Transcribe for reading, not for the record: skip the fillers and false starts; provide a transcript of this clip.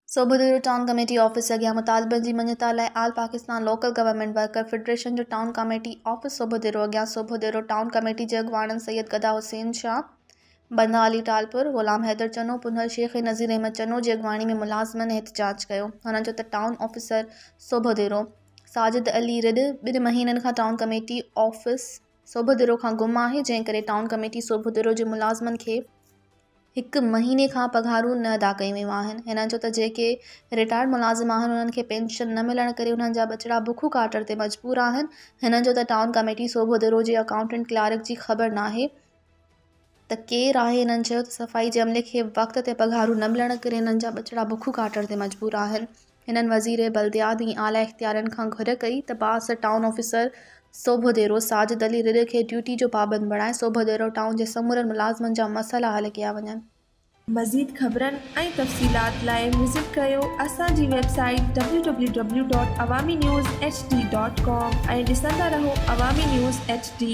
सोबुदेरो town committee office अॻियां मुतालबनि जी मञता लाइ all Pakistan local government worker federation जो टाउन कमेटी ऑफिस सोबुदेरो अॻियां सोबुदेरो टाउन कमेटी जे अॻुवाणनि सैयद गदा हुसैन शाह, बंदा अली टालपुर, गुलाम हैदर चनो, पुनर शेख नज़ीर अहमद चनो जी अॻुवाणी में मुलाज़िमनि एहतजाज कयो। हुननि जो त टाउन ऑफिसर सोबुदेरो साजिद अली रिड 2 महीननि खां टाउन कमेटी ऑफिस सोबुदेरो खां गुम आहे, जंहिं करे टाउन कमेटी सोबुदेरो जे मुलाज़िमनि खे 1 महीने खां पघारूं न अदा कयूं वियूं आहिनि। हिननि जो त जेके रिटायर्ड मुलाज़िम आहिनि उन्हनि खे पेंशन न मिलण करे उन्हनि जा बचिड़ा बुख काटर ते मजबूर आहिनि। हिननि जो त टाउन कमेटी सोबुदेरो जे अकाउंटेंट क्लार्क जी ख़बर नाहे त केरु आहे। हिननि चयो त सफ़ाई जे अमले खे वक़्त ते पघारूं न मिलण करे हिननि जा बचिड़ा बुख काटर ते मजबूर आहिनि। हिननि वज़ीर बल्दियात ऐं आला इख्तियारनि खां घुर कई त बास टाउन ऑफिसर सोबुदेरो साजिद अली रिड खे ड्यूटी जो पाबंद बणाए सोबुदेरो टाउन जे समूरनि मुलाज़िमनि जा मसइला हल कया वञनि। मज़ीद ख़बरनि ऐं तफ़सीलात लाइ विज़िट कयो असांजी वेबसाइट www.awamiNewsHD.com ऐं ॾिसंदा रहो अवामी न्यूज़ HD।